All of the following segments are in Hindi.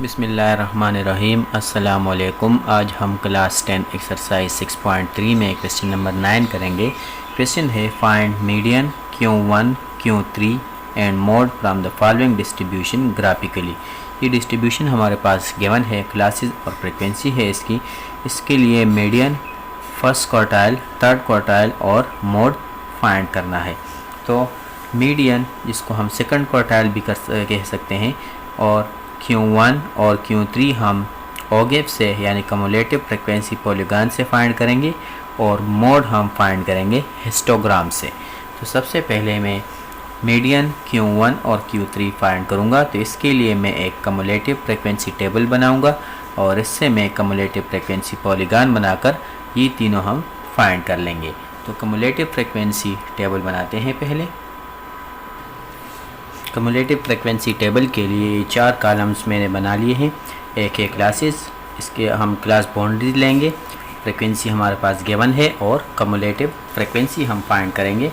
बिस्मिल्लाहिर्रहमानिर्रहीम। अस्सलामुअलैकुम। आज हम क्लास 10 एक्सरसाइज 6.3 में क्वेश्चन नंबर 9 करेंगे। क्वेश्चन है find median Q1 Q3 and mode from the following distribution graphically. ये डिस्ट्रीब्यूशन हमारे पास गिवन है, क्लासेस और फ्रिक्वेंसी है इसकी। इसके लिए median, first quartile, third quartile और मोड फाइंड करना है। तो मीडियन, जिसको हम सेकंड क्वार्टाइल भी कह सकते हैं, और Q1 और Q3 हम ओगेव से यानी कम्युलेटिव फ्रिक्वेंसी पॉलीगॉन से फाइंड करेंगे, और मोड हम फाइंड करेंगे हिस्टोग्राम से। तो सबसे पहले मैं मीडियन Q1 और Q3 फाइंड करूंगा। तो इसके लिए मैं एक कम्युलेटिव फ्रिक्वेंसी टेबल बनाऊंगा और इससे मैं कम्युलेटिव फ्रिक्वेंसी पॉलीगॉन बनाकर ये तीनों हम फाइंड कर लेंगे। तो कम्युलेटिव फ्रिक्वेंसी टेबल बनाते हैं। पहले कम्युलेटिव फ्रिक्वेंसी टेबल के लिए 4 कॉलम्स मैंने बना लिए हैं। एक है क्लासेस, इसके हम क्लास बाउंड्रीज लेंगे। फ्रिक्वेंसी हमारे पास गिवन है और कम्युलेटिव फ्रिक्वेंसी हम फाइंड करेंगे।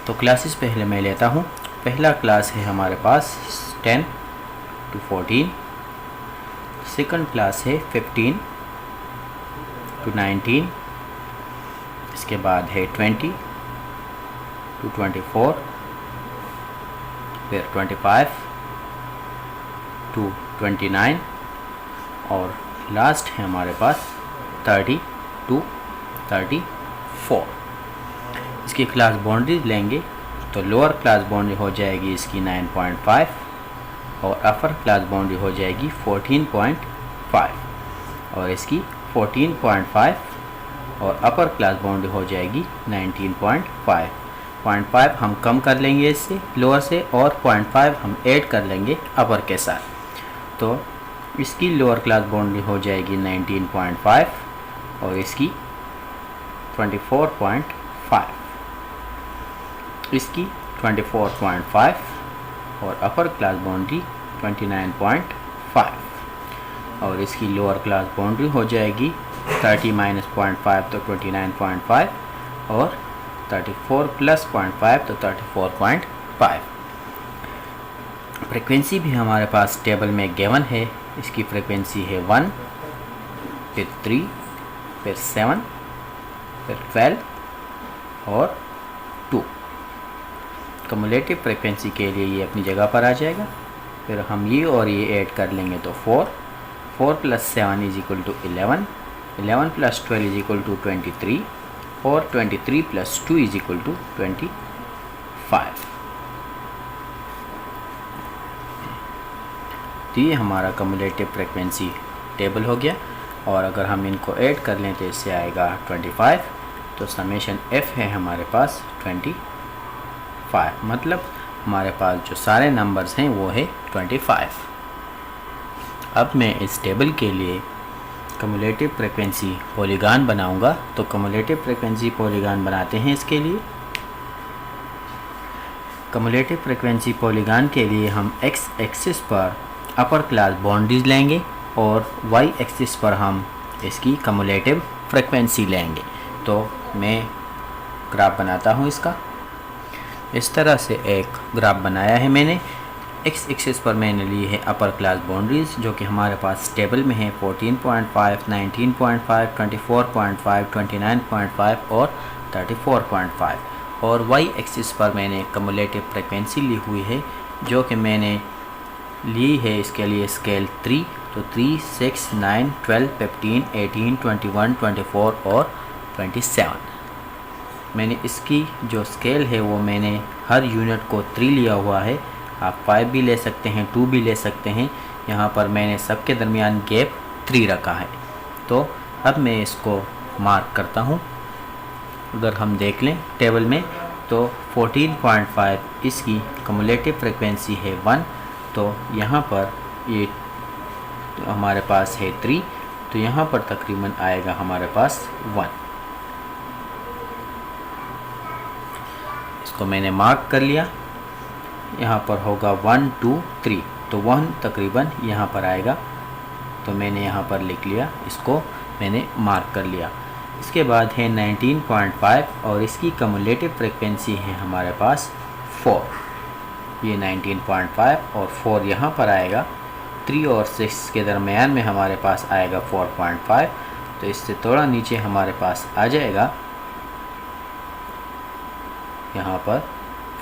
तो क्लासेस पहले मैं लेता हूँ। पहला क्लास है हमारे पास 10 to 14, सेकंड क्लास है 15 to 19, इसके बाद है 20 to 24, फिर 25 to 29 और लास्ट है हमारे पास 30 to 34। इसकी क्लास बाउंड्रीज लेंगे तो लोअर क्लास बाउंड्री हो जाएगी इसकी 9.5 और अपर क्लास बाउंड्री हो जाएगी 14.5 और इसकी 14.5 और अपर क्लास बाउंड्री हो जाएगी 19.5। 0.5 हम कम कर लेंगे इससे लोअर से, और 0.5 हम ऐड कर लेंगे अपर के साथ। तो इसकी लोअर क्लास बाउंड्री हो जाएगी 19.5 और इसकी 24.5, इसकी 24.5 और अपर क्लास बाउंड्री 29.5 और इसकी लोअर क्लास बाउंड्री हो जाएगी 30 माइनस 0.5 तो 29.5 और 34 प्लस 0.5 तो 34.5। फ्रिक्वेंसी भी हमारे पास टेबल में गिवन है। इसकी फ्रिक्वेंसी है 1, फिर 3, फिर 7, फिर 12 और 2। कम्युलेटिव फ्रिक्वेंसी के लिए ये अपनी जगह पर आ जाएगा। फिर हम ये और ये ऐड कर लेंगे तो 4 plus 7 is equal to 11, 11 plus 12 is equal to 23 और 23 प्लस 2 इज इक्वल टू 25। तो ये हमारा कम्युलेटिव फ्रिक्वेंसी टेबल हो गया। और अगर हम इनको ऐड कर लें तो इससे आएगा 25। तो समेशन f है हमारे पास 25, मतलब हमारे पास जो सारे नंबर्स हैं वो है 25। अब मैं इस टेबल के लिए कम्युलेटिव फ्रिक्वेंसी पॉलीगॉन बनाऊंगा। तो कम्युलेटिव फ्रिक्वेंसी पॉलीगॉन बनाते हैं। इसके लिए कम्युलेटिव फ्रिक्वेंसी पॉलीगॉन के लिए हम x एक्सिस पर अपर क्लास बाउंड्रीज लेंगे और y एक्सिस पर हम इसकी कम्युलेटिव फ्रिक्वेंसी लेंगे। तो मैं ग्राफ बनाता हूँ इसका। इस तरह से एक ग्राफ बनाया है मैंने। एक्स एक्सिस पर मैंने ली है अपर क्लास बाउंड्रीज जो कि हमारे पास टेबल में है 14.5, 19.5, 24.5, 29.5 और 34.5। और वाई एक्सिस पर मैंने कम्युलेटिव फ्रिक्वेंसी ली हुई है जो कि मैंने ली है इसके लिए स्केल 3। तो 3, 6, 9, 12, 15, 18, 21, 24 और 27। मैंने इसकी जो स्केल है वो मैंने हर यूनिट को 3 लिया हुआ है। आप 5 भी ले सकते हैं, 2 भी ले सकते हैं। यहाँ पर मैंने सबके दरमियान गैप 3 रखा है। तो अब मैं इसको मार्क करता हूँ। उधर हम देख लें टेबल में तो 14.5 इसकी कम्युलेटिव फ्रिक्वेंसी है 1। तो यहाँ पर ये तो हमारे पास है 3, तो यहाँ पर तकरीबन आएगा हमारे पास 1। इसको मैंने मार्क कर लिया। यहाँ पर होगा 1, 2, 3, तो 1 तकरीबन यहाँ पर आएगा। तो मैंने यहाँ पर लिख लिया, इसको मैंने मार्क कर लिया। इसके बाद है 19.5 और इसकी कम्युलेटिव फ्रिक्वेंसी है हमारे पास 4। ये 19.5 और 4 यहाँ पर आएगा। 3 और 6 के दरमियान में हमारे पास आएगा 4.5, तो इससे थोड़ा नीचे हमारे पास आ जाएगा यहाँ पर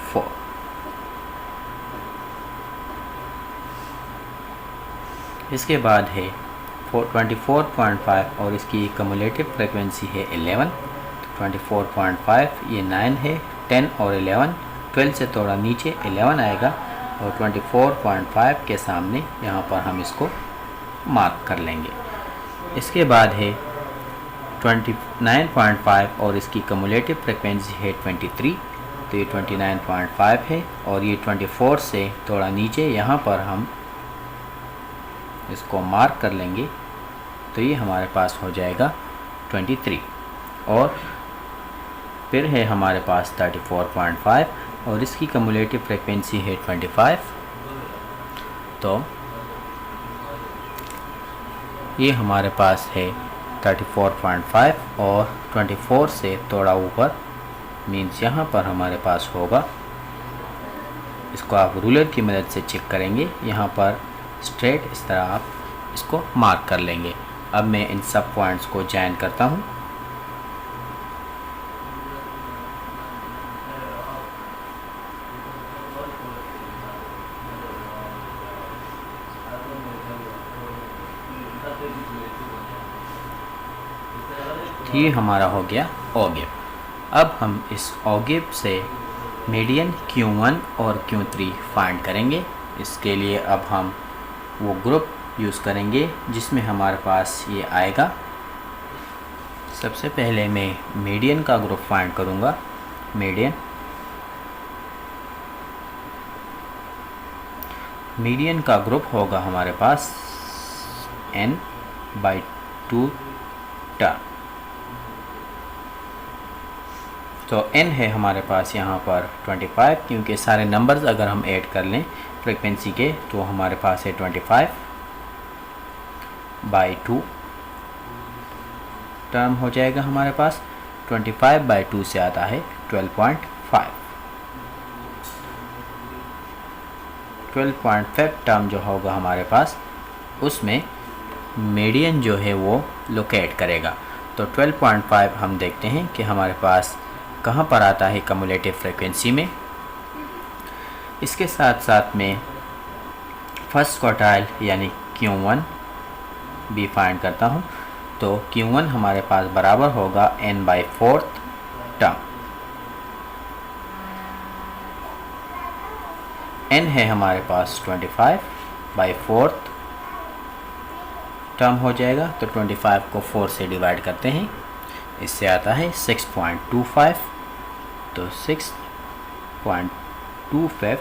4। इसके बाद है 24.5 और इसकी कम्युलेटिव फ्रिक्वेंसी है 11। 24.5 ये 9 है, 10 और 11, 12 से थोड़ा नीचे 11 आएगा और 24.5 के सामने यहाँ पर हम इसको मार्क कर लेंगे। इसके बाद है 29.5 और इसकी कम्युलेटिव फ्रिक्वेंसी है 23, तो ये 29.5 है और ये 24 से थोड़ा नीचे यहाँ पर हम इसको मार्क कर लेंगे, तो ये हमारे पास हो जाएगा 23। और फिर है हमारे पास 34.5 और इसकी कम्युलेटिव फ्रिक्वेंसी है 25, तो ये हमारे पास है 34.5 और 24 से थोड़ा ऊपर, मीन्स यहाँ पर हमारे पास होगा, इसको आप रूलर की मदद से चेक करेंगे, यहाँ पर स्ट्रेट इस तरह आप इसको मार्क कर लेंगे। अब मैं इन सब पॉइंट्स को जॉइन करता हूँ। ये हमारा हो गया ऑगिव। अब हम इस ऑगिव से मीडियन Q1 और Q3 फाइंड करेंगे। इसके लिए अब हम वो ग्रुप यूज़ करेंगे जिसमें हमारे पास ये आएगा। सबसे पहले मैं मीडियन का ग्रुप फाइंड करूँगा। मीडियन का ग्रुप होगा हमारे पास n/2 टर्म। तो n है हमारे पास यहाँ पर 25, क्योंकि सारे नंबर्स अगर हम ऐड कर लें फ्रीक्वेंसी के तो हमारे पास है 25/2 टर्म हो जाएगा हमारे पास। 25/2 से आता है 12.5। 12.5 टर्म जो होगा हमारे पास, उसमें मीडियन जो है वो लोकेट करेगा। तो 12.5 हम देखते हैं कि हमारे पास कहाँ पर आता है कम्युलेटिव फ्रीक्वेंसी में। इसके साथ साथ में फर्स्ट क्वार्टाइल यानी Q1 भी फाइंड करता हूँ। तो Q1 हमारे पास बराबर होगा n/4 टर्म। n है हमारे पास 25/4 टर्म हो जाएगा। तो 25 को 4 से डिवाइड करते हैं, इससे आता है 6.25। तो 6.25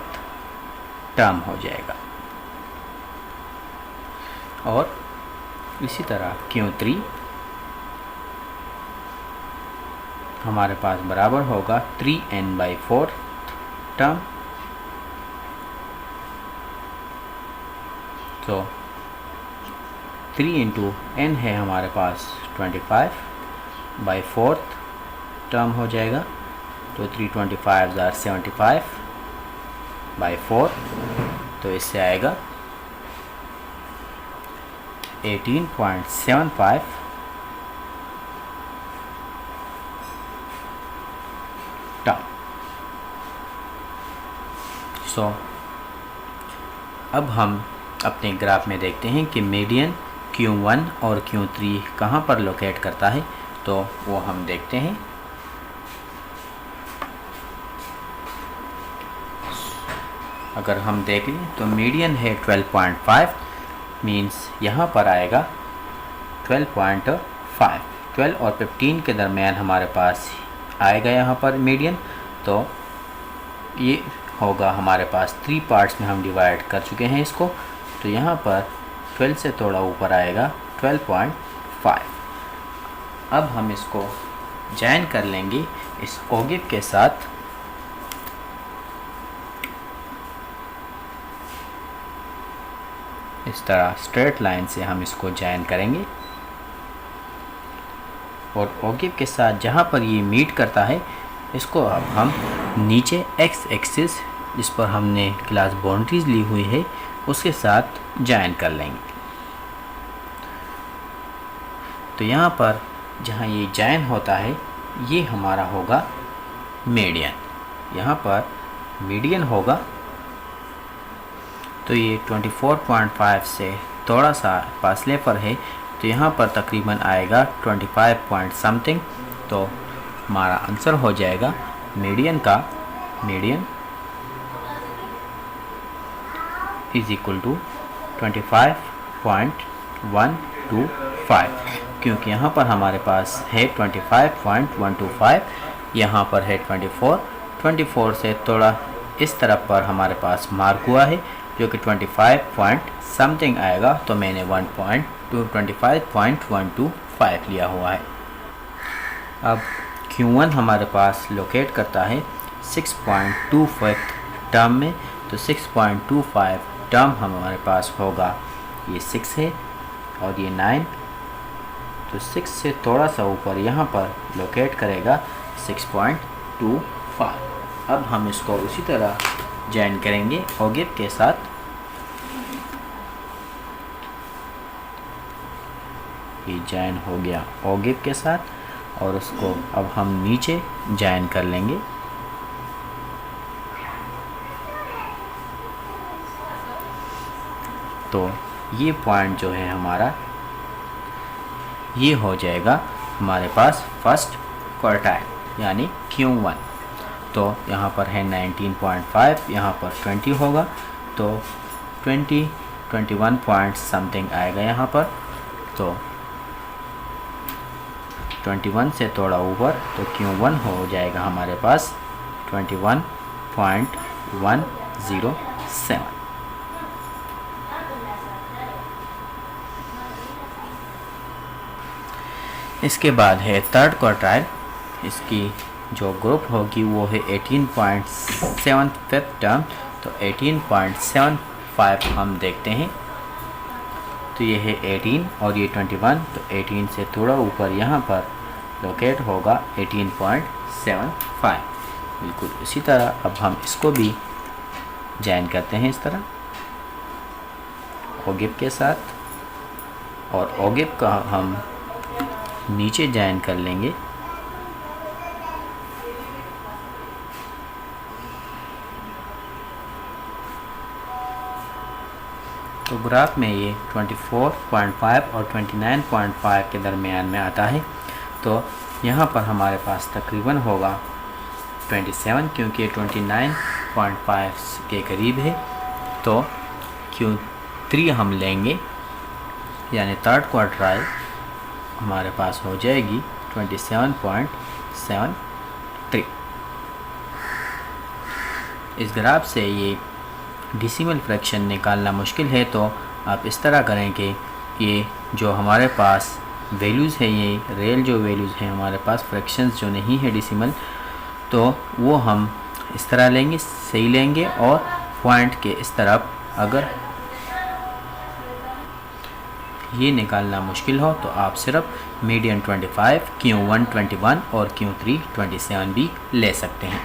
टर्म हो जाएगा। और इसी तरह Q3 हमारे पास बराबर होगा 3n/4 टर्म। तो 3 × n है हमारे पास 25/4 टर्म हो जाएगा। तो 325 = 75/4, तो इससे आएगा 18.75 टर्म। सो अब हम अपने ग्राफ में देखते हैं कि मीडियन Q1 और Q3 कहाँ पर लोकेट करता है। तो वो हम देखते हैं। अगर हम देख लें तो मीडियन है 12.5, मीन्स यहाँ पर आएगा 12.5। 12 और 15 के दरमियान हमारे पास आएगा यहाँ पर मीडियन। तो ये होगा हमारे पास 3 पार्ट्स में हम डिवाइड कर चुके हैं इसको। तो यहाँ पर 12 से थोड़ा ऊपर आएगा 12.5। अब हम इसको जॉइन कर लेंगे इस ऑगिव के साथ। इस तरह स्ट्रेट लाइन से हम इसको जॉइन करेंगे और ऑगिव के साथ जहाँ पर ये मीट करता है, इसको अब हम नीचे x एक्सिस जिस पर हमने क्लास बाउंड्रीज ली हुई है उसके साथ जॉइन कर लेंगे। तो यहाँ पर जहाँ ये जॉइन होता है ये हमारा होगा मीडियन। यहाँ पर मीडियन होगा तो ये 24.5 से थोड़ा सा फासले पर है, तो यहाँ पर तकरीबन आएगा 25 पॉइंट समथिंग। तो हमारा आंसर हो जाएगा मीडियन का मीडियन इज इक्वल टू 25.125, क्योंकि यहाँ पर हमारे पास है 25.125, यहाँ पर है 24 से थोड़ा इस तरफ पर हमारे पास मार्क हुआ है जो कि 25 पॉइंट समथिंग आएगा, तो मैंने 25.125 लिया हुआ है। अब Q1 हमारे पास लोकेट करता है 6.25 टर्म में, तो 6.25 टर्म हमारे पास होगा, ये 6 है और ये 9, तो 6 से थोड़ा सा ऊपर यहाँ पर लोकेट करेगा 6.25। अब हम इसको उसी तरह जॉइन करेंगे ओगिप के साथ। ये जॉइन हो गया ओगिप के साथ और उसको अब हम नीचे जॉइन कर लेंगे। तो ये पॉइंट जो है हमारा ये हो जाएगा हमारे पास फर्स्ट क्वार्टाइल यानी Q1। तो यहाँ पर है 19.5, यहाँ पर 20 होगा, तो 21 पॉइंट समथिंग आएगा यहाँ पर। तो 21 से थोड़ा ऊपर, तो Q1 हो जाएगा हमारे पास 21.107। इसके बाद है थर्ड क्वार्टाइल, इसकी जो ग्रुप होगी वो है 18.75 टर्म, तो 18.75 हम देखते हैं। तो ये है 18 और ये 21, तो 18 से थोड़ा ऊपर यहाँ पर लोकेट होगा 18.75। बिल्कुल इसी तरह अब हम इसको भी जॉइन करते हैं इस तरह ओगिप के साथ, और ओगिप का हम नीचे जॉइन कर लेंगे। तो ग्राफ में ये 24.5 और 29.5 के दरमियान में आता है। तो यहाँ पर हमारे पास तकरीबन होगा 27, क्योंकि 29.5 के करीब है। तो Q3 हम लेंगे यानी थर्ड क्वार्टाइल हमारे पास हो जाएगी 27.73। इस ग्राफ से ये डेसिमल फ्रैक्शन निकालना मुश्किल है, तो आप इस तरह करें कि ये जो हमारे पास वैल्यूज़ है, ये रियल जो वैल्यूज़ हैं हमारे पास, फ्रैक्शंस जो नहीं है डेसिमल, तो वो हम इस तरह लेंगे, सही लेंगे। और पॉइंट के इस तरफ अगर ये निकालना मुश्किल हो तो आप सिर्फ मीडियन 25, Q1 21 और Q3 27 भी ले सकते हैं।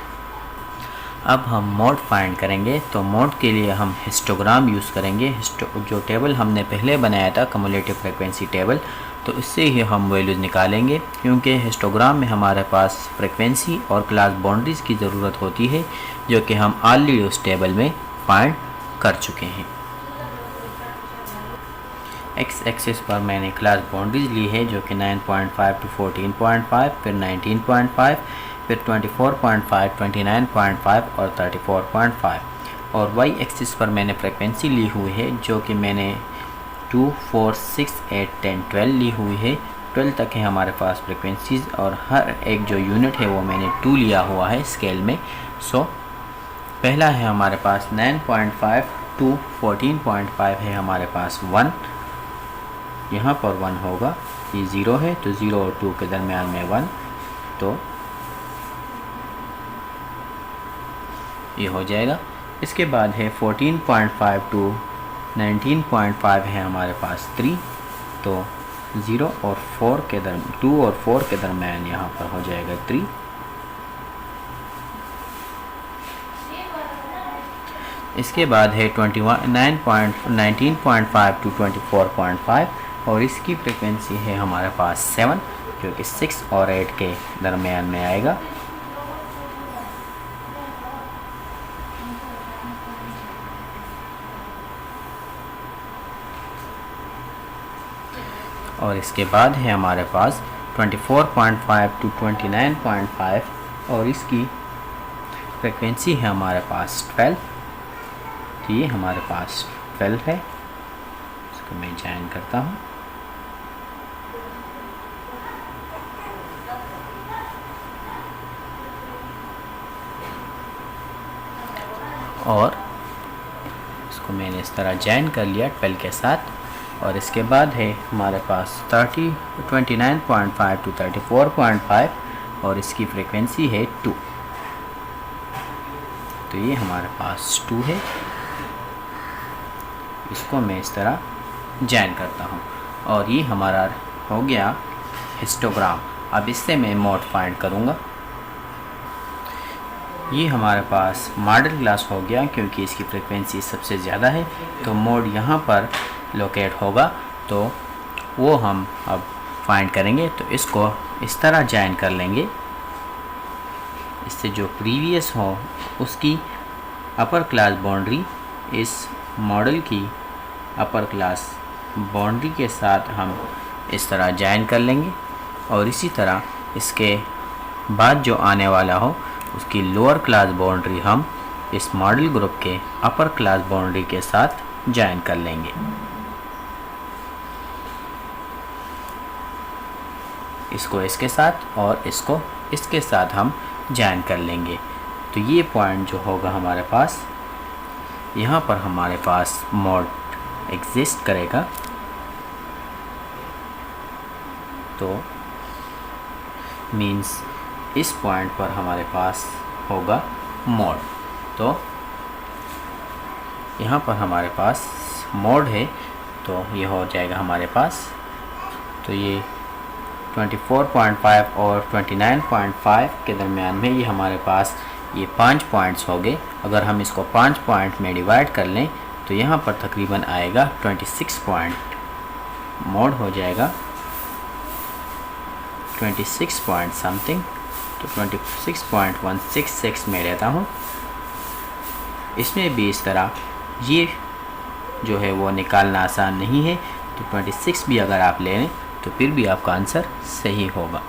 अब हम मोड फाइंड करेंगे, तो मोड के लिए हम हिस्टोग्राम यूज़ करेंगे। जो टेबल हमने पहले बनाया था कम्युलेटिव फ्रीक्वेंसी टेबल, तो इससे ही हम वैल्यूज़ निकालेंगे, क्योंकि हिस्टोग्राम में हमारे पास फ्रीक्वेंसी और क्लास बाउंड्रीज़ की ज़रूरत होती है, जो कि हम ऑलरेडी उस टेबल में फाइंड कर चुके हैं। एक्स एक्सिस पर मैंने क्लास बाउंड्रीज ली है, जो कि 9.5 to 14.5, फिर 19.5, फिर 24.5, 29.5 और 34.5। और वाई एक्सिस पर मैंने फ्रीक्वेंसी ली हुई है, जो कि मैंने 2, 4, 6, 8, 10, 12 ली हुई है। 12 तक है हमारे पास फ्रीक्वेंसीज़, और हर एक जो यूनिट है वो मैंने 2 लिया हुआ है स्केल में। सो पहला है हमारे पास 9.5 to 14.5 है हमारे पास 1, यहाँ पर 1 होगा, ये 0 है, तो 0 और 2 के दरमियान में 1, तो ये हो जाएगा। इसके बाद है 14.5 to 19.5 है हमारे पास 3, तो 0 और 4 के 2 और 4 के दरमियान यहाँ पर हो जाएगा 3। इसके बाद है 19.5 टू 24.5 और इसकी फ्रिक्वेंसी है हमारे पास 7, जो कि 6 और 8 के दरमियान में आएगा। और इसके बाद है हमारे पास 24.5 टू 29.5 और इसकी फ्रिक्वेंसी है हमारे पास 12। तो ये हमारे पास 12 है। इसको मैं ज्वाइन करता हूँ और इसको मैंने इस तरह ज्वाइन कर लिया 12 के साथ। और इसके बाद है हमारे पास 29.5 टू 34.5 और इसकी फ्रिक्वेंसी है 2। तो ये हमारे पास 2 है। इसको मैं इस तरह ज्वाइन करता हूँ और ये हमारा हो गया हिस्टोग्राम। अब इससे मैं मोड फाइंड करूँगा। ये हमारे पास मॉडल क्लास हो गया क्योंकि इसकी फ्रिक्वेंसी सबसे ज़्यादा है, तो मोड यहाँ पर लोकेट होगा, तो वो हम अब फाइंड करेंगे। तो इसको इस तरह ज्वाइन कर लेंगे, इससे जो प्रीवियस हो उसकी अपर क्लास बाउंड्री इस मॉडल की अपर क्लास बाउंड्री के साथ हम इस तरह ज्वाइन कर लेंगे और इसी तरह इसके बाद जो आने वाला हो उसकी लोअर क्लास बाउंड्री हम इस मॉडल ग्रुप के अपर क्लास बाउंड्री के साथ ज्वाइन कर लेंगे। इसको इसके साथ और इसको इसके साथ हम ज्वाइन कर लेंगे। तो ये पॉइंट जो होगा हमारे पास, यहाँ पर हमारे पास मोड एग्जिस्ट करेगा। तो मीन्स इस पॉइंट पर हमारे पास होगा मोड। तो यहाँ पर हमारे पास मोड है, तो ये हो जाएगा हमारे पास। तो ये 24.5 और 29.5 के दरमियान में ये हमारे पास ये 5 पॉइंट्स हो गए। अगर हम इसको 5 पॉइंट में डिवाइड कर लें तो यहाँ पर तकरीबन आएगा 26 पॉइंट। मोड हो जाएगा 26 पॉइंट समथिंग, तो 26.166 में रहता हूँ। इसमें भी इस तरह ये जो है वो निकालना आसान नहीं है, तो 26 भी अगर आप ले लें तो फिर भी आपका आंसर सही होगा।